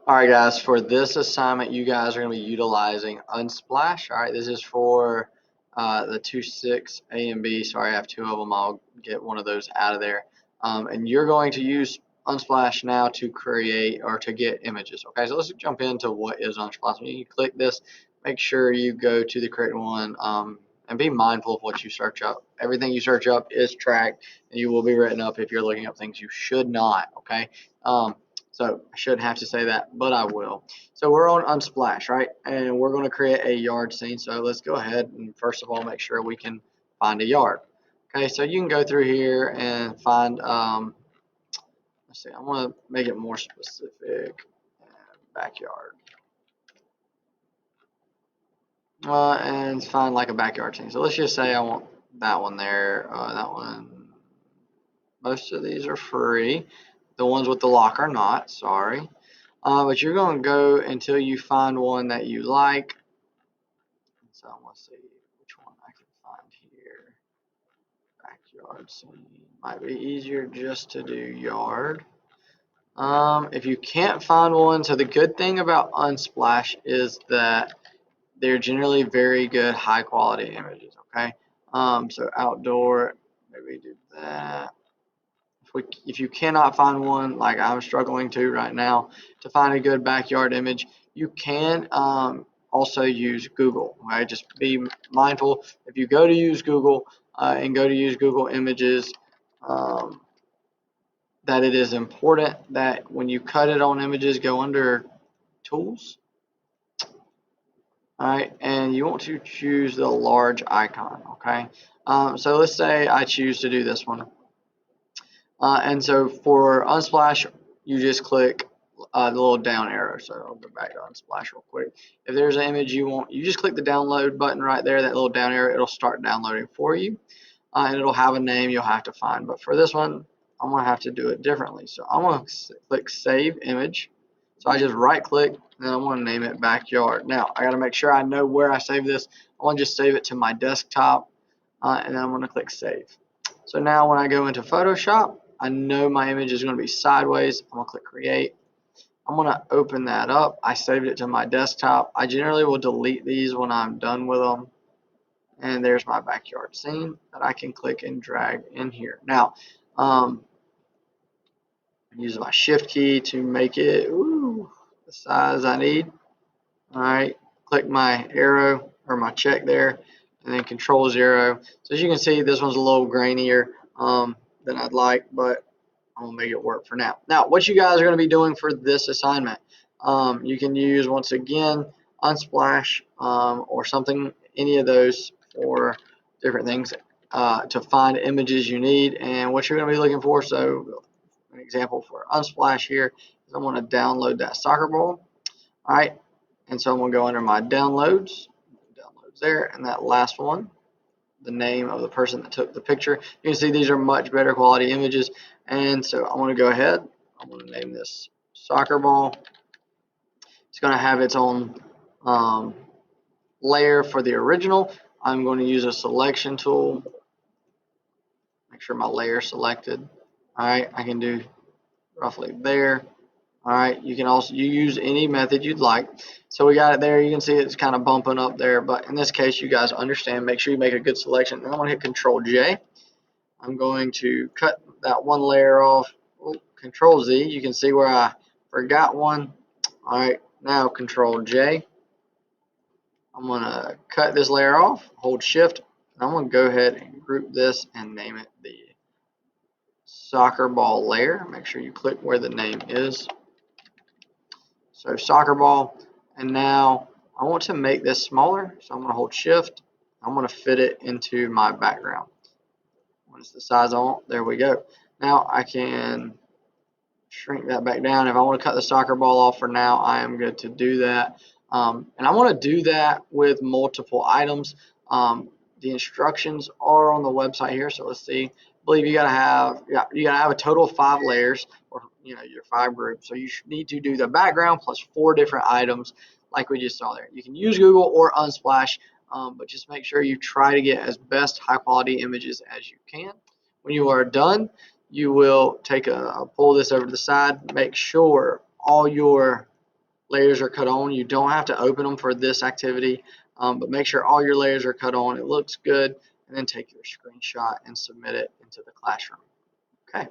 All right, guys, for this assignment, you guys are going to be utilizing Unsplash. All right, this is for the 2.6 A and B. Sorry, I have two of them. I'll get one of those out of there. And you're going to use Unsplash now to create or to get images. Okay, so let's jump into what is Unsplash. When you click this, make sure you go to the correct one and be mindful of what you search up. Everything you search up is tracked, and you will be written up if you're looking up things you should not. Okay. So I shouldn't have to say that, but I will. So we're on Unsplash, right? And we're going to create a yard scene. So let's go ahead and first of all make sure we can find a yard. Okay, so you can go through here and find, let's see, I want to make it more specific. Backyard. And find like a backyard scene. So let's just say I want that one there, that one. Most of these are free. The ones with the lock are not, sorry. But you're going to go until you find one that you like. So I'm going to see which one I can find here. Backyard scene. Might be easier just to do yard. If you can't find one, so the good thing about Unsplash is that they're generally very good high quality images, okay? So outdoor, maybe do that. If you cannot find one, like I'm struggling to right now, to find a good backyard image, you can also use Google. Right? Just be mindful if you go to use Google and go to use Google Images, um, that it is important that when you cut it on images, go under Tools. All right, and you want to choose the large icon. Okay, so let's say I choose to do this one. And so for Unsplash, you just click the little down arrow. So I'll go back to Unsplash real quick. If there's an image you want, you just click the download button right there, that little down arrow, it'll start downloading for you. And it'll have a name you'll have to find. But for this one, I'm going to have to do it differently. So I'm going to click Save Image. So I just right click, and then I want to name it Backyard. Now, I got to make sure I know where I save this. I want to just save it to my desktop, and then I'm going to click Save. So now when I go into Photoshop, I know my image is going to be sideways. I'm going to click Create. I'm going to open that up. I saved it to my desktop. I generally will delete these when I'm done with them. And there's my backyard scene that I can click and drag in here. Now, use my Shift key to make it the size I need. All right, click my arrow or my check there, and then Control 0. So as you can see, this one's a little grainier than I'd like, but I'm gonna make it work for now. Now, what you guys are gonna be doing for this assignment, you can use once again Unsplash or something, any of those for different things to find images you need and what you're gonna be looking for. So, an example for Unsplash here is I'm gonna download that soccer ball. All right, and so I'm gonna go under my downloads there, and that last one, the name of the person that took the picture. You can see these are much better quality images, and so I'm gonna go ahead. I'm gonna name this soccer ball. It's gonna have its own layer for the original. I'm going to use a selection tool. Make sure my layer is selected. All right, I can do roughly there. All right, you can also use any method you'd like. So we got it there. You can see it's kind of bumping up there, but in this case, you guys understand. Make sure you make a good selection. And I'm going to hit Control J. I'm going to cut that one layer off. Control Z. You can see where I forgot one. All right, now Control J. I'm going to cut this layer off. Hold Shift. And I'm going to go ahead and group this and name it the soccer ball layer. Make sure you click where the name is. So soccer ball, and now I want to make this smaller, so I'm going to hold Shift. I'm going to fit it into my background. What is the size I want? There we go. Now I can shrink that back down. If I want to cut the soccer ball off for now, I am good to do that. And I want to do that with multiple items. The instructions are on the website here, so let's see. I believe you gotta have a total of 5 layers, or your 5 groups. So you need to do the background plus 4 different items, like we just saw there. You can use Google or Unsplash, but just make sure you try to get as best high quality images as you can. When you are done, you will take pull this over to the side. Make sure all your layers are cut on. You don't have to open them for this activity, but make sure all your layers are cut on. It looks good, and then take your screenshot and submit it into the classroom. Okay.